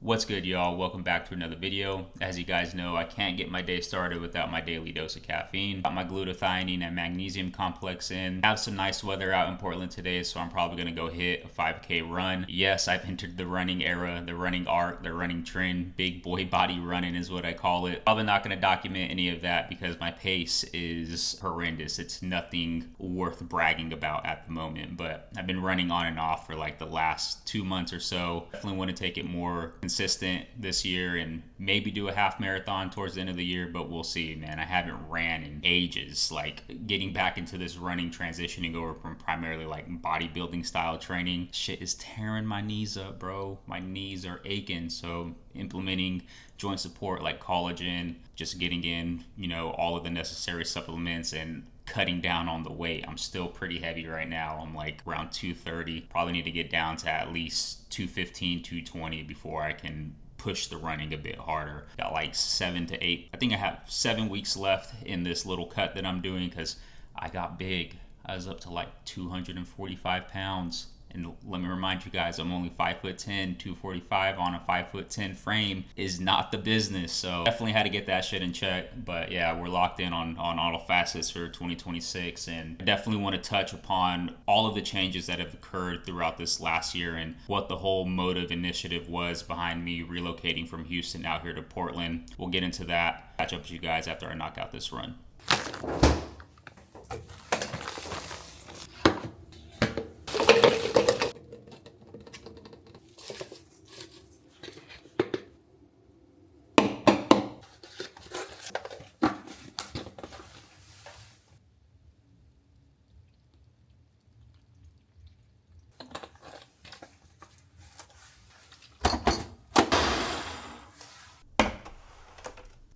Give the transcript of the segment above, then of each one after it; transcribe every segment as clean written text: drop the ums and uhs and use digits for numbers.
What's good, y'all? Welcome back to another video. As you guys know, I can't get my day started without my daily dose of caffeine. Got my glutathione and magnesium complex in. Have some nice weather out in Portland today, so I'm probably gonna go hit a 5K run. Yes, I've entered the running era, the running art, the running trend. Big boy body running is what I call it. Probably not gonna document any of that because my pace is horrendous. It's nothing worth bragging about at the moment, but I've been running on and off for like the last 2 months or so. Definitely want to take it more consistent this year and maybe do a half marathon towards the end of the year, but we'll see, man. I haven't ran in ages. Like, getting back into this running, transitioning over from primarily like bodybuilding style training, shit is tearing my knees up, bro. My knees are aching. So implementing joint support like collagen, just getting in, all of the necessary supplements and cutting down on the weight. I'm still pretty heavy right now. I'm like around 230. Probably need to get down to at least 215, 220 before I can push the running a bit harder. Got like 7 to 8. I think I have 7 weeks left in this little cut that I'm doing because I got big. I was up to like 245 pounds. And let me remind you guys, I'm only 5'10", 245 on a 5'10" frame is not the business. So definitely had to get that shit in check. But yeah, we're locked in on all facets for 2026. And I definitely want to touch upon all of the changes that have occurred throughout this last year and what the whole motive initiative was behind me relocating from Houston out here to Portland. We'll get into that. Catch up with you guys after I knock out this run.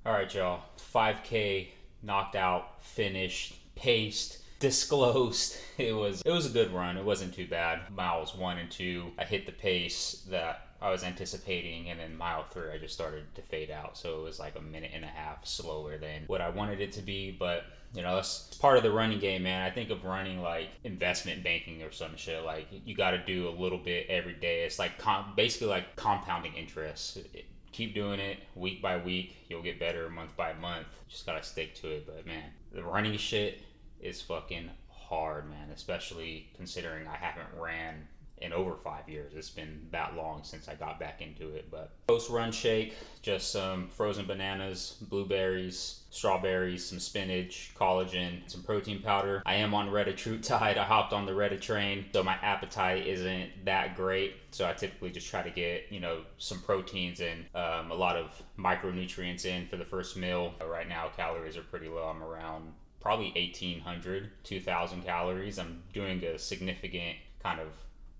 All right, y'all, 5K knocked out, finished, paced, disclosed. It was a good run. It wasn't too bad. Miles 1 and 2, I hit the pace that I was anticipating, and then mile 3, I just started to fade out. So it was like a minute and a half slower than what I wanted it to be, but that's part of the running game, man. I think of running like investment banking or some shit. Like, you got to do a little bit every day. It's like basically like compounding interest. Keep doing it week by week. You'll get better month by month. Just gotta stick to it. But man, the running shit is fucking hard, man. Especially considering I haven't ran in over 5 years. It's been that long since I got back into it. But post-run shake, just some frozen bananas, blueberries, strawberries, some spinach, collagen, some protein powder. I am on retatrutide. I hopped on the Reta train, so my appetite isn't that great. So I typically just try to get, some proteins and a lot of micronutrients in for the first meal. Right now, calories are pretty low. I'm around probably 1,800, 2,000 calories. I'm doing a significant kind of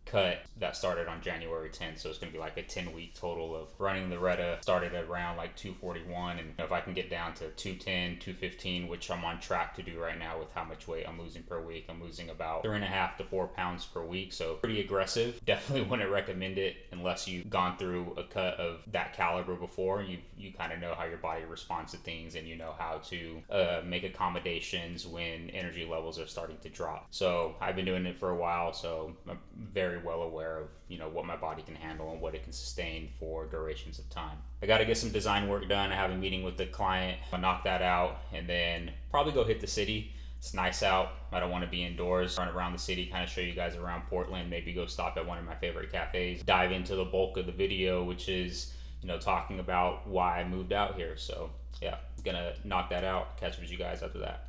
cut that started on January 10th, so it's going to be like a 10-week total of running the Reta. Started at around like 241, and if I can get down to 210, 215, which I'm on track to do right now with how much weight I'm losing per week. I'm losing about 3.5 to 4 pounds per week, so pretty aggressive. Definitely wouldn't recommend it unless you've gone through a cut of that caliber before. You kind of know how your body responds to things, and you know how to make accommodations when energy levels are starting to drop. So I've been doing it for a while, so I'm very well aware of what my body can handle and what it can sustain for durations of time. I got to get some design work done. I have a meeting with the client. I'll knock that out and then probably go hit the city. It's nice out. I don't want to be indoors. Run around the city, kind of show you guys around Portland, maybe go stop at one of my favorite cafes, dive into the bulk of the video, which is talking about why I moved out here. So yeah, gonna knock that out. Catch up with you guys after that.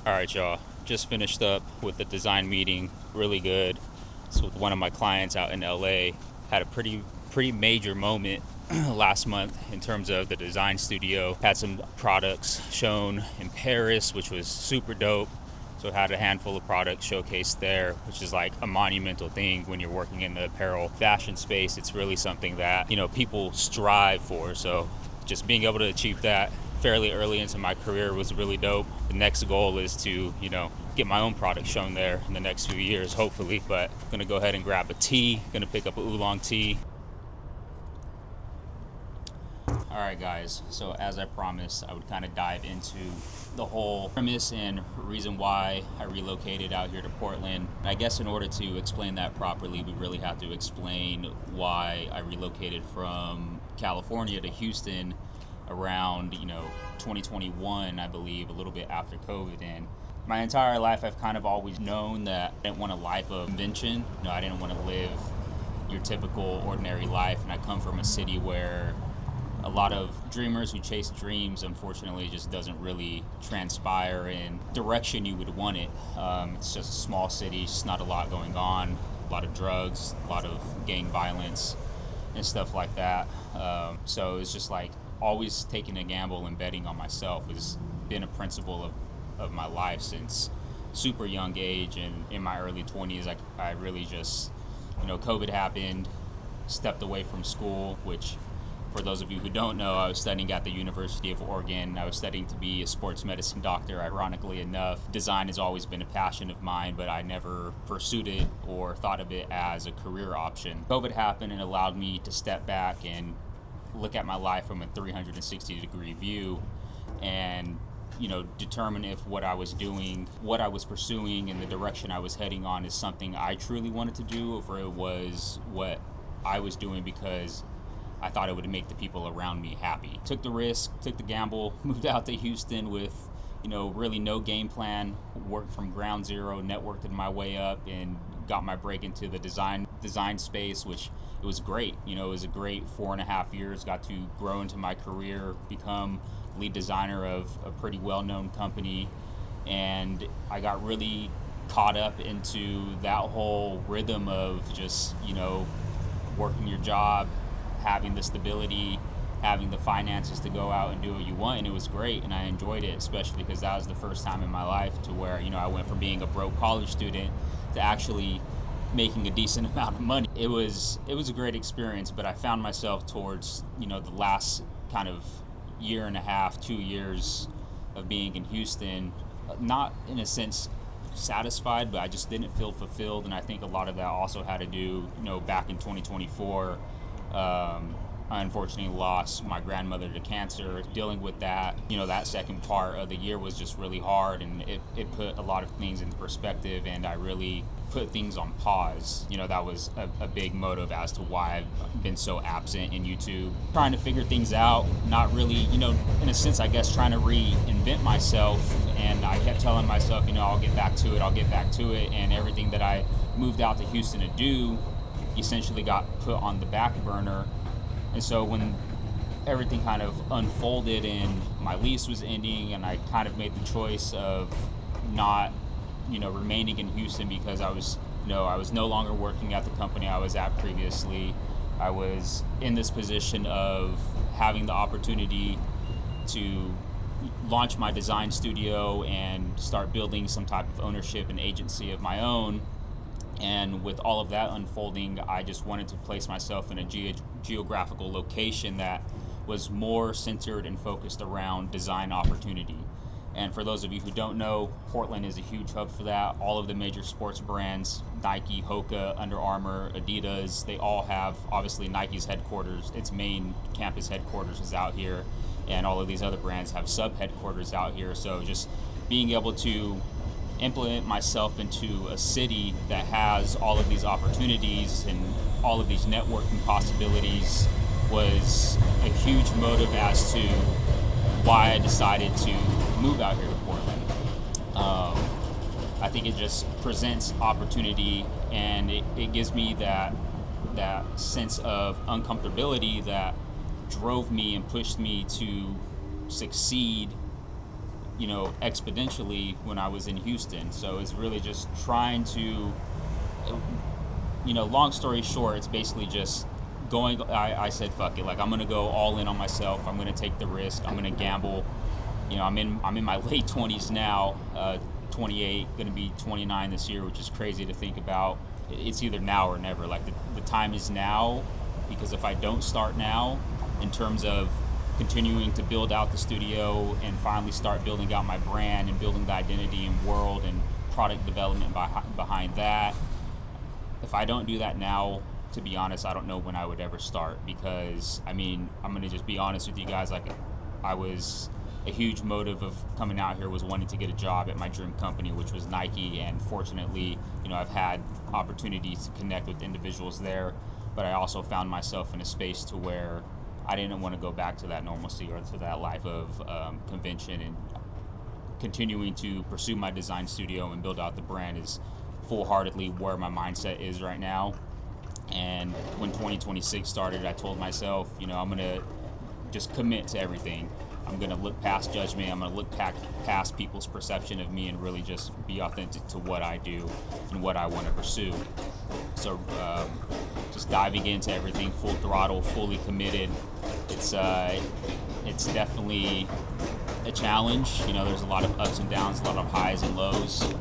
All right, y'all, just finished up with the design meeting. Really good. So with one of my clients out in LA. Had a pretty major moment last month in terms of the design studio. Had some products shown in Paris, which was super dope. So had a handful of products showcased there, which is like a monumental thing when you're working in the apparel fashion space. It's really something that people strive for. So just being able to achieve that fairly early into my career was really dope. The next goal is to get my own product shown there in the next few years, hopefully. But I'm gonna go ahead and grab a tea. Gonna pick up a oolong tea. All Alright guys, so as I promised, I would kind of dive into the whole premise and reason why I relocated out here to Portland. I guess in order to explain that properly, we really have to explain why I relocated from California to Houston around, 2021, I believe, a little bit after COVID. And my entire life, I've kind of always known that I didn't want a life of invention. I didn't want to live your typical ordinary life, and I come from a city where a lot of dreamers who chase dreams, unfortunately, just doesn't really transpire in direction you would want it. It's just a small city, just not a lot going on, a lot of drugs, a lot of gang violence and stuff like that. So it's just like always taking a gamble and betting on myself has been a principle of my life since super young age. And in my early 20s, I really just, COVID happened, stepped away from school, which, for those of you who don't know, I was studying at the University of Oregon. I was studying to be a sports medicine doctor, ironically enough. Design has always been a passion of mine, but I never pursued it or thought of it as a career option. COVID happened and allowed me to step back and look at my life from a 360-degree view and, determine if what I was doing, what I was pursuing, and the direction I was heading on is something I truly wanted to do, or if it was what I was doing because I thought it would make the people around me happy. Took the risk, took the gamble, moved out to Houston with, really no game plan, worked from ground zero, networked my way up, and got my break into the design space, which it was great. It was a great 4.5 years, got to grow into my career, become lead designer of a pretty well-known company, and I got really caught up into that whole rhythm of just, working your job, having the stability, having the finances to go out and do what you want, and it was great, and I enjoyed it, especially because that was the first time in my life to where, I went from being a broke college student to actually making a decent amount of money. It was a great experience, but I found myself towards, the last kind of year and a half, 2 years of being in Houston, not in a sense satisfied, but I just didn't feel fulfilled, and I think a lot of that also had to do, back in 2024, I unfortunately lost my grandmother to cancer. Dealing with that, that second part of the year was just really hard, and it put a lot of things into perspective, and I really put things on pause. That was a big motive as to why I've been so absent in YouTube. Trying to figure things out, not really, in a sense, I guess, trying to reinvent myself, and I kept telling myself, I'll get back to it, and everything that I moved out to Houston to do essentially got put on the back burner. And so when everything kind of unfolded and my lease was ending, and I kind of made the choice of not, remaining in Houston because I was no longer working at the company I was at previously. I was in this position of having the opportunity to launch my design studio and start building some type of ownership and agency of my own. And with all of that unfolding, I just wanted to place myself in a geographical location that was more centered and focused around design opportunity. And for those of you who don't know, Portland is a huge hub for that. All of the major sports brands, Nike, Hoka, Under Armour, Adidas, they all have, obviously Nike's headquarters, its main campus headquarters is out here, and all of these other brands have sub-headquarters out here. So just being able to implement myself into a city that has all of these opportunities and all of these networking possibilities was a huge motive as to why I decided to move out here to Portland. I think it just presents opportunity, and it gives me that sense of uncomfortability that drove me and pushed me to succeed exponentially when I was in Houston. So it's really just trying to, long story short, it's basically just going, I said, fuck it, like I'm going to go all in on myself. I'm going to take the risk. I'm going to gamble. I'm in my late 20s now, 28, going to be 29 this year, which is crazy to think about. It's either now or never. Like the time is now, because if I don't start now in terms of continuing to build out the studio and finally start building out my brand and building the identity and world and product development behind that, if I don't do that now, to be honest, I don't know when I would ever start, because I mean, I'm gonna just be honest with you guys. Like, I was a huge motive of coming out here was wanting to get a job at my dream company, which was Nike, and fortunately, you know, I've had opportunities to connect with individuals there, but I also found myself in a space to where I didn't want to go back to that normalcy or to that life of convention, and continuing to pursue my design studio and build out the brand is full-heartedly where my mindset is right now. And when 2026 started, I told myself, you know, I'm gonna just commit to everything. I'm gonna look past judgment. I'm gonna look past people's perception of me and really just be authentic to what I do and what I want to pursue. So just diving into everything full throttle, fully committed. It's definitely a challenge. You know, there's a lot of ups and downs, a lot of highs and lows.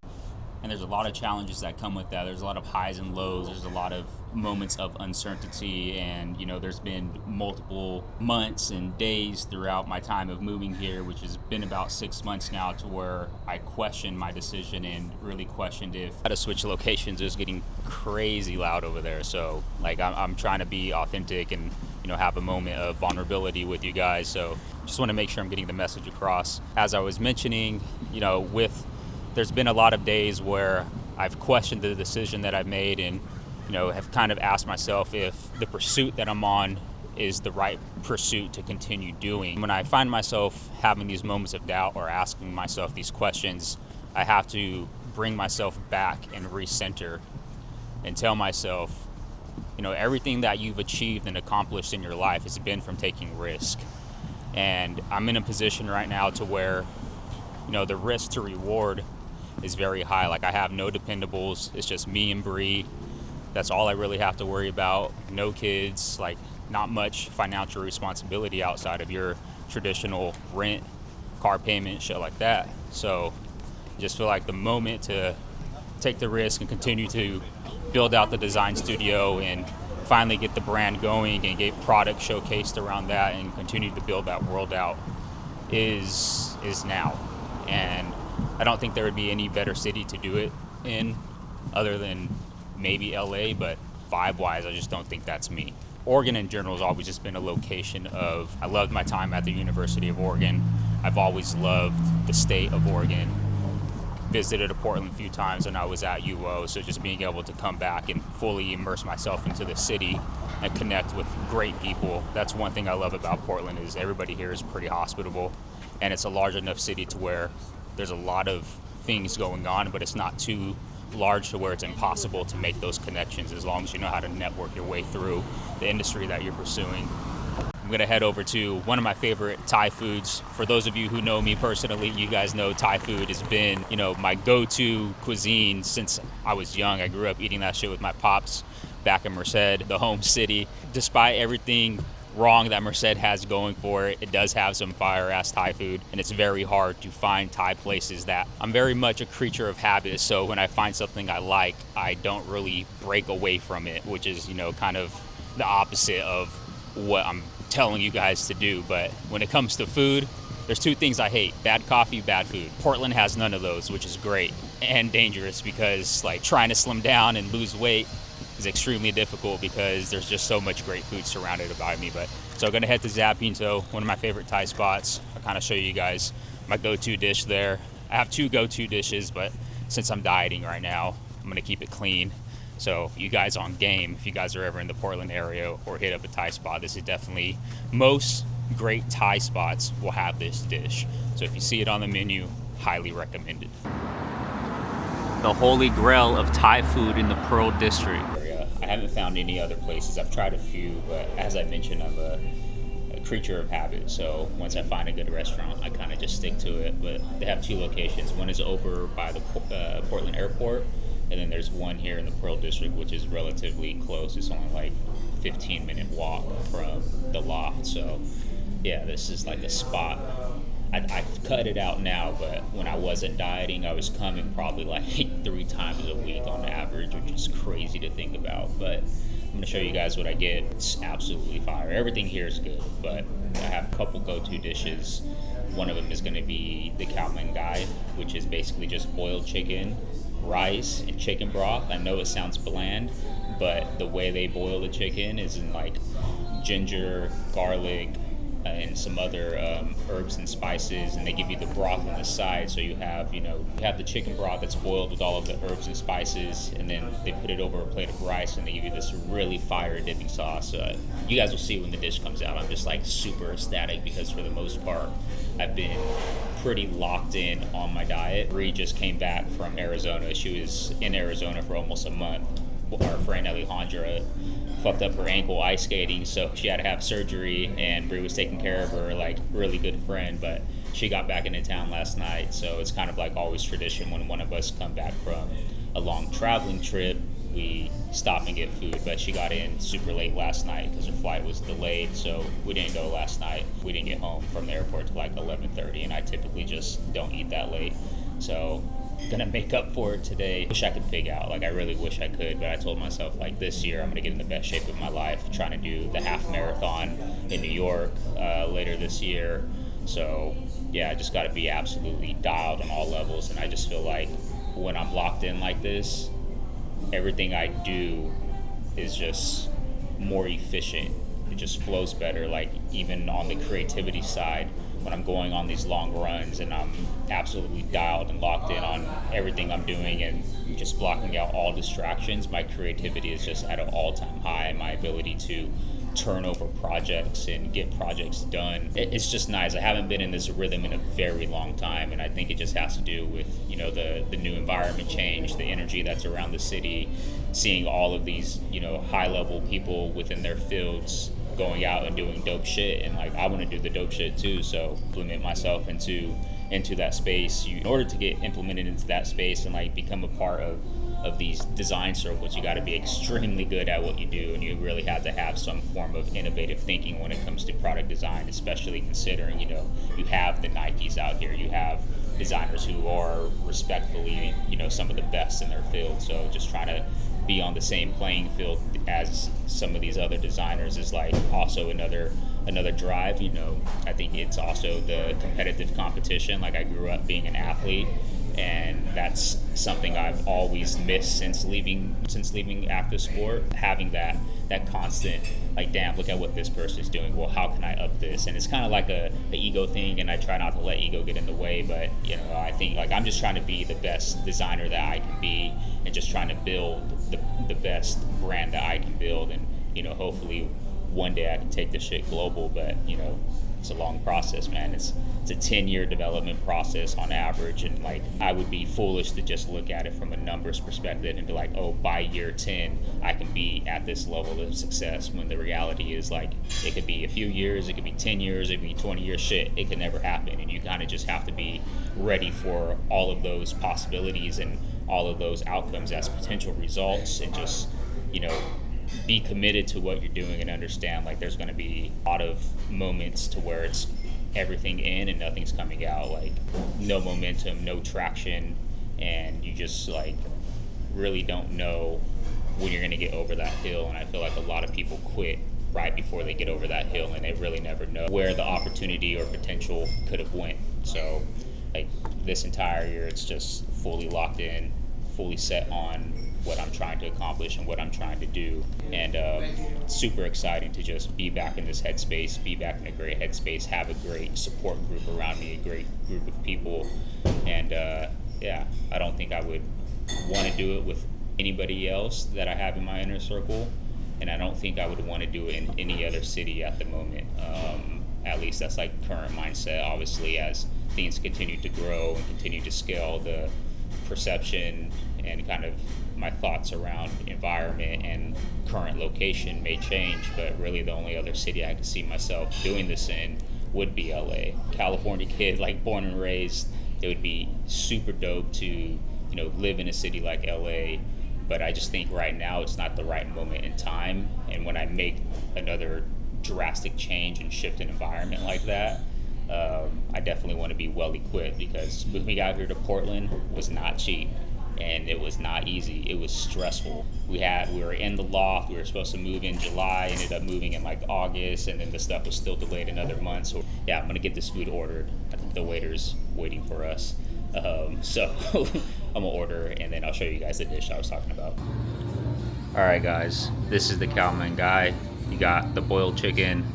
And there's a lot of challenges that come with that. There's a lot of highs and lows. There's a lot of moments of uncertainty. And, you know, there's been multiple months and days throughout my time of moving here, which has been about 6 months now, to where I questioned my decision and really questioned if I had to switch locations. It was getting crazy loud over there. So, like, I'm trying to be authentic and, you know, have a moment of vulnerability with you guys. So just want to make sure I'm getting the message across. As I was mentioning, you know, there's been a lot of days where I've questioned the decision that I've made, and, you know, have kind of asked myself if the pursuit that I'm on is the right pursuit to continue doing. When I find myself having these moments of doubt or asking myself these questions, I have to bring myself back and recenter and tell myself, you know, everything that you've achieved and accomplished in your life has been from taking risk. And I'm in a position right now to where, you know, the risk to reward is very high. Like, I have no dependables. It's just me and Bree. That's all I really have to worry about. No kids, like, not much financial responsibility outside of your traditional rent, car payment, shit like that. So I just feel like the moment to take the risk and continue to build out the design studio and finally get the brand going and get product showcased around that and continue to build that world out is now. And I don't think there would be any better city to do it in other than maybe LA, but vibe-wise, I just don't think that's me. Oregon in general has always just been a location of, I loved my time at the University of Oregon. I've always loved the state of Oregon. Visited Portland a few times when I was at UO, so just being able to come back and fully immerse myself into the city and connect with great people. That's one thing I love about Portland, is everybody here is pretty hospitable, and it's a large enough city to where there's a lot of things going on, but it's not too large to where it's impossible to make those connections, as long as you know how to network your way through the industry that you're pursuing. I'm gonna head over to one of my favorite Thai foods. For those of you who know me personally, you guys know Thai food has been, you know, my go-to cuisine since I was young. I grew up eating that shit with my pops back in Merced, the home city. Despite everything wrong that Merced has going for it, it does have some fire-ass Thai food, and it's very hard to find Thai places that. I'm very much a creature of habit, so when I find something I like, I don't really break away from it, which is, you know, kind of the opposite of what I'm telling you guys to do. But when it comes to food, there's two things I hate: bad coffee, bad food. Portland has none of those, which is great and dangerous, because, like, trying to slim down and lose weight is extremely difficult because there's just so much great food surrounded by me. But so I'm gonna head to Zap Pinto, one of my favorite Thai spots. I'll kind of show you guys my go-to dish there. I have two go-to dishes, but since I'm dieting right now, I'm gonna keep it clean. So you guys on game, if you guys are ever in the Portland area or hit up a Thai spot, this is definitely, most great Thai spots will have this dish. So if you see it on the menu, highly recommended. The holy grail of Thai food in the Pearl District. I haven't found any other places. I've tried a few, but as I mentioned, I'm a creature of habit. So once I find a good restaurant, I kind of just stick to it. But they have two locations. One is over by the Portland Airport, and then there's one here in the Pearl District, which is relatively close. It's only like 15-minute walk from the Loft. So yeah, this is like a spot. I've cut it out now, but when I wasn't dieting, I was coming probably like 3 times a week on average, which is crazy to think about. But I'm gonna show you guys what I get. It's absolutely fire. Everything here is good, but I have a couple go-to dishes. One of them is gonna be the Khao Man Gai, which is basically just boiled chicken rice and chicken broth. I know it sounds bland, but the way they boil the chicken is in like ginger, garlic, and some other herbs and spices, and they give you the broth on the side. So you have the chicken broth that's boiled with all of the herbs and spices, and then they put it over a plate of rice, and they give you this really fire dipping sauce. You guys will see when the dish comes out. I'm just like super ecstatic because for the most part, I've been pretty locked in on my diet. Bree just came back from Arizona. She was in Arizona for almost a month. Our friend Alejandra fucked up her ankle ice skating, so she had to have surgery, and Bree was taking care of her, like, really good friend, but she got back into town last night. So it's kind of like always tradition when one of us come back from a long traveling trip, we stop and get food. But she got in super late last night because her flight was delayed, so we didn't go last night. We didn't get home from the airport till like 11:30, and I typically just don't eat that late, so gonna make up for it today. Wish I could pig out, like I really wish I could, but I told myself like this year I'm gonna get in the best shape of my life, trying to do the half marathon in New York later this year. So yeah, I just got to be absolutely dialed on all levels, and I just feel like when I'm locked in like this, everything I do is just more efficient. It just flows better. Like even on the creativity side, when I'm going on these long runs and I'm absolutely dialed and locked in on everything I'm doing and just blocking out all distractions, my creativity is just at an all-time high, and my ability to turn over projects and get projects done, it's just nice. I haven't been in this rhythm in a very long time, and I think it just has to do with the new environment change, the energy that's around the city, seeing all of these high level people within their fields going out and doing dope shit, and like I want to do the dope shit too. So implement myself into that space. In order to get implemented into that space and like become a part of these design circles, you got to be extremely good at what you do, and you really have to have some form of innovative thinking when it comes to product design, especially considering you have the Nikes out here, you have designers who are respectfully some of the best in their field. So just trying to be on the same playing field as some of these other designers is like also another drive. I think it's also the competitive competition. Like I grew up being an athlete, and that's something I've always missed since leaving active sport. Having that constant, like, damn, look at what this person's doing, well, how can I up this? And it's kind of like a ego thing, and I try not to let ego get in the way, but I think like I'm just trying to be the best designer that I can be, and just trying to build the best brand that I can build, and hopefully one day I can take this shit global. But it's a long process, man. It's a 10-year development process on average, and like I would be foolish to just look at it from a numbers perspective and be like, oh, by year 10 I can be at this level of success, when the reality is like it could be a few years, it could be 10 years, it could be 20 years. Shit, it could never happen, and you kind of just have to be ready for all of those possibilities and all of those outcomes as potential results, and just be committed to what you're doing, and understand like there's going to be a lot of moments to where it's everything in and nothing's coming out, like no momentum, no traction, and you just like really don't know when you're going to get over that hill. And I feel like a lot of people quit right before they get over that hill, and they really never know where the opportunity or potential could have went. So like this entire year, it's just fully locked in, fully set on what I'm trying to accomplish and what I'm trying to do, and super exciting to just be back in this headspace, be back in a great headspace, have a great support group around me, a great group of people, and I don't think I would want to do it with anybody else that I have in my inner circle, and I don't think I would want to do it in any other city at the moment. At least that's like current mindset. Obviously, as things continue to grow and continue to scale, the perception and kind of my thoughts around environment and current location may change, but really the only other city I could see myself doing this in would be LA. California kid, like born and raised, it would be super dope to live in a city like LA, but I just think right now it's not the right moment in time. And when I make another drastic change and shift in environment like that, I definitely want to be well equipped, because moving out here to Portland was not cheap, and it was not easy. It was stressful. We were in the loft. We were supposed to move in July, ended up moving in like August, and then the stuff was still delayed another month. So yeah, I'm gonna get this food ordered. I think the waiter's waiting for us. So I'm gonna order and then I'll show you guys the dish I was talking about. All right, guys, this is the Cowman guy. You got the boiled chicken,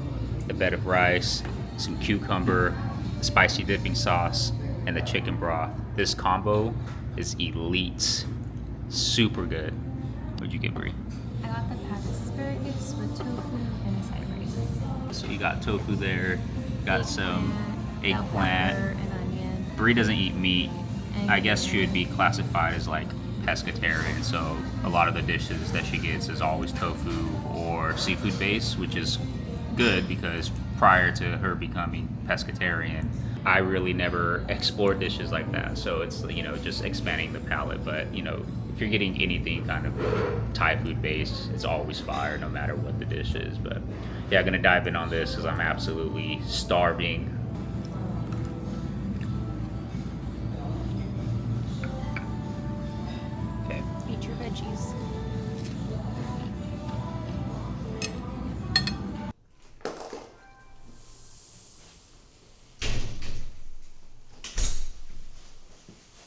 the bed of rice, some cucumber, spicy dipping sauce, and the chicken broth. This combo is elite. Super good. What'd you get, Brie? I got the pad asparagus with tofu and a side rice. So you got tofu there, got some bell eggplant. pepper and onion. Brie doesn't eat meat. And I guess she would be classified as like pescatarian, so a lot of the dishes that she gets is always tofu or seafood based, which is good because prior to her becoming pescatarian, I really never explored dishes like that. So it's, you know, just expanding the palate. But, you know, if you're getting anything kind of Thai food based, it's always fire no matter what the dish is. But yeah, I'm gonna dive in on this because I'm absolutely starving. Okay. eat your veggies.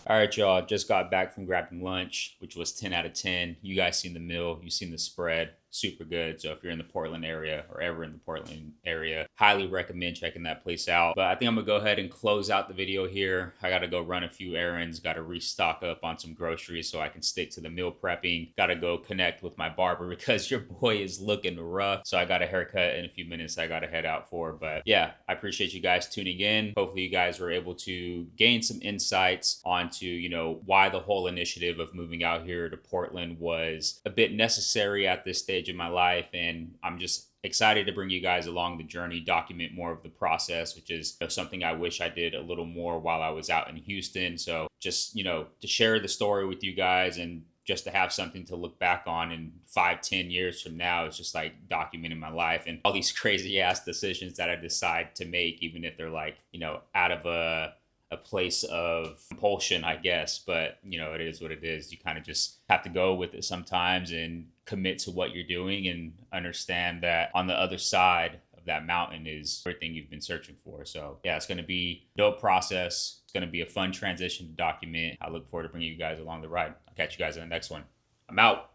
All right, y'all. Just got back from grabbing lunch, which was 10 out of 10. You guys seen the meal, you seen the spread. Super good. So if you're in the Portland area or ever in the Portland area, highly recommend checking that place out. But I think I'm gonna go ahead and close out the video here. I gotta go run a few errands, gotta restock up on some groceries so I can stick to the meal prepping. Gotta go connect with my barber because your boy is looking rough. So I got a haircut in a few minutes I gotta head out for. But yeah, I appreciate you guys tuning in. Hopefully you guys were able to gain some insights onto, you know, why the whole initiative of moving out here to Portland was a bit necessary at this stage in my life, and I'm just excited to bring you guys along the journey, document more of the process, which is, you know, something I wish I did a little more while I was out in Houston. So just, you know, to share the story with you guys and just to have something to look back on in 5-10 years from now. It's just like documenting my life and all these crazy ass decisions that I decide to make, even if they're like, you know, out of a place of compulsion, I guess. But, you know, it is what it is. You kind of just have to go with it sometimes and commit to what you're doing and understand that on the other side of that mountain is everything you've been searching for. So yeah, it's going to be a dope process. It's going to be a fun transition to document. I look forward to bringing you guys along the ride. I'll catch you guys in the next one. I'm out.